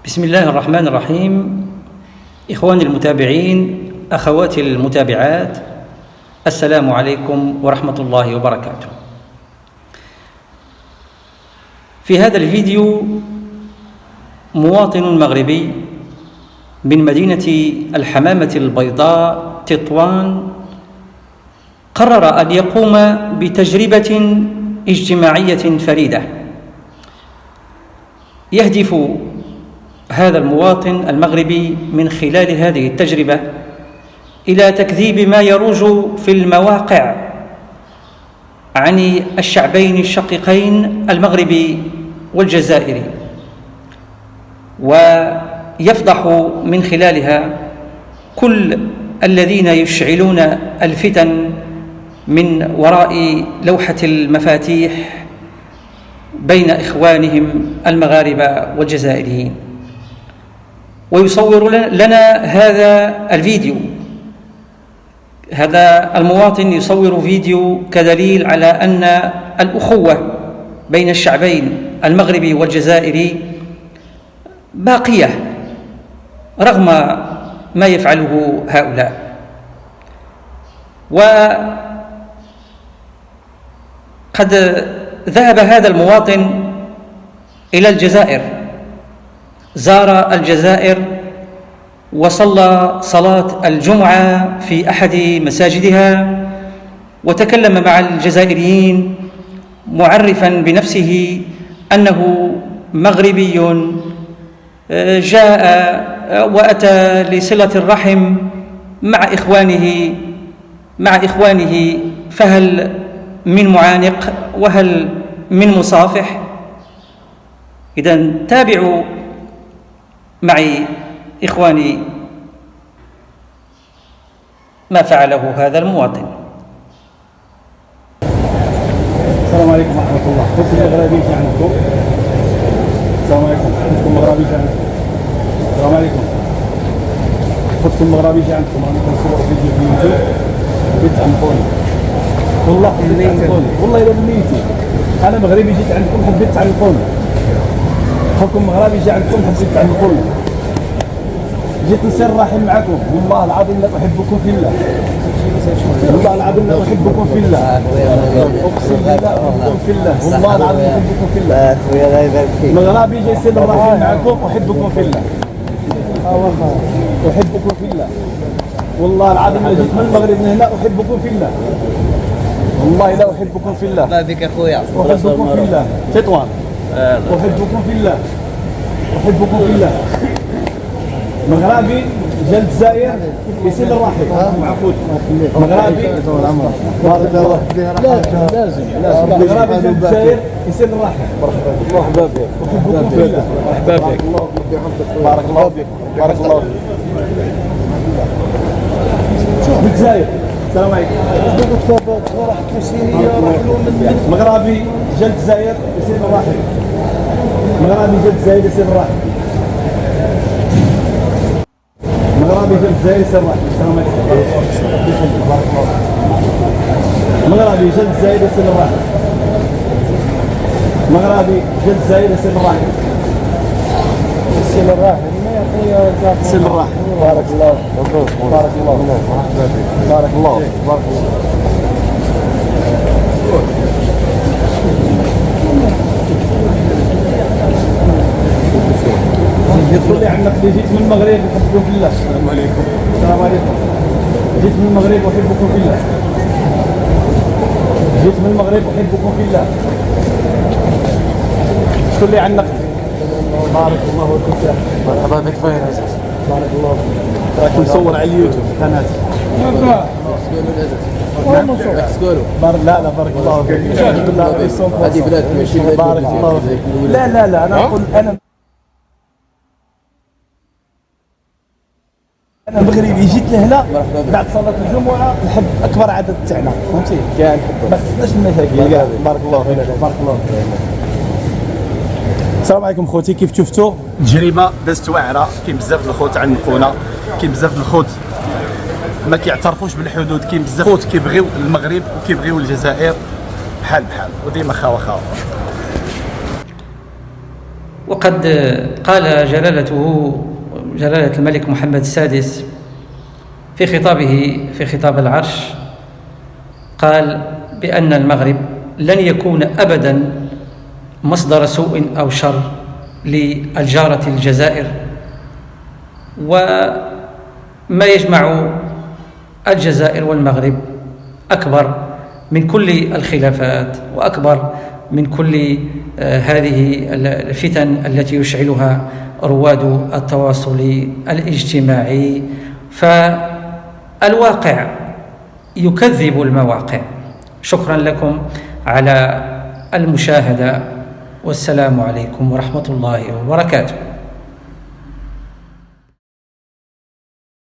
بسم الله الرحمن الرحيم. إخواني المتابعين، أخواتي المتابعات، السلام عليكم ورحمة الله وبركاته. في هذا الفيديو مواطن مغربي من مدينة الحمامة البيضاء تطوان قرر أن يقوم بتجربة اجتماعية فريدة. يهدف هذا المواطن المغربي من خلال هذه التجربة إلى تكذيب ما يروج في المواقع عن الشعبين الشقيقين المغربي والجزائري، ويفضح من خلالها كل الذين يشعلون الفتن من وراء لوحة المفاتيح بين إخوانهم المغاربة والجزائريين. ويصور لنا هذا الفيديو، هذا المواطن يصور فيديو كدليل على أن الأخوة بين الشعبين المغربي والجزائري باقية رغم ما يفعله هؤلاء. وقد ذهب هذا المواطن إلى الجزائر، زار الجزائر وصلى صلاة الجمعة في أحد مساجدها، وتكلم مع الجزائريين معرفا بنفسه أنه مغربي جاء وأتى لصلة الرحم مع إخوانه، فهل من معانق وهل من مصافح؟ إذن تابعوا معي إخواني ما فعله هذا المواطن. السلام عليكم ورحمة الله. قلت المغربي عندكم. السلام عليكم. قلت المغربي عندكم. السلام عليكم. قلت المغربي عندكم. أنا كنصور فيديو في اليوتيوب. بغيت تعلقوني. والله حبيت تعلقوني. والله إلا بنيتي. أنا مغربي جيت عندكم حبيت تعلقوني. حكم مغربي جا عندكم حبيت تعلقوني. جيت نسير الرحم معكم، والله العظيم لا أحبكم في الله. والله العظيم لا أحبكم في الله. أقسم بالله أحبكم في الله. والله العظيم أحبكم في الله. خويا الله يبارك فيك. مغربي جاي يسير الرحم معكم، أحبكم في الله. أحبكم في الله. والله العظيم لا جيت من المغرب لهنا أحبكم في الله. والله لا أحبكم في الله. الله بك أخويا. أحبكم في الله. تطوان. أحبكم في الله. أحبكم في الله. مغربي جا الجزائر يسير الرحم مع خوت. مغربي لازم مغربي جا الجزائر يسير الرحم. مرحبا بك. أحبكم في الله. مرحبا بك. بارك الله بك. بارك الله بك. الجزائر. السلام عليكم. مغربي جا الجزائر يسير الرحم. مغربي جا الجزائر يسير الرحم. مغربي جا الجزائر يسير الرحم. السلام عليكم. مغربي جا الجزائر يسير الرحم. مغربي جا الجزائر يسير الرحم. يسير الرحم. يسير الرحم. بارك الله. بارك الله. بارك الله. بارك الله. يقول لي عنك اللي جيت من المغرب احبكم في الله. السلام عليكم. السلام عليكم. جيت من المغرب احبكم في الله. جيت من المغرب احبكم في الله. شكون اللي عنك؟ بارك الله فيك. مرحبا بك فين عزيز. بارك الله فيك. راك مصور على اليوتيوب في قناتي. لا لا بارك الله فيك. هذه بلاد ماشي بارك الله فيك. لا لا لا انا اقول انا مغربي جيت لهنا بعد صلاة الجمعة نحب أكبر عدد تاعنا، فهمتي؟ كاع ما خصناش المشاكل كاع. بارك الله فيك. بارك الله فيك. السلام عليكم خوتي، كيف شفتوا تجربة دازت واعرة. كاين بزاف د الخوت عنقونا، كاين بزاف د الخوت ما كيعترفوش بالحدود، كاين بزاف خوت كيبغيو المغرب وكيبغيو الجزائر بحال وديما خاوة. وقد قال جلالة الملك محمد السادس في خطابه في خطاب العرش، قال بأن المغرب لن يكون أبدا مصدر سوء أو شر للجارة الجزائر، وما يجمع الجزائر والمغرب أكبر من كل الخلافات وأكبر من كل هذه الفتن التي يشعلها رواد التواصل الاجتماعي. فالواقع يكذب المواقع. شكرا لكم على المشاهدة، والسلام عليكم ورحمة الله وبركاته.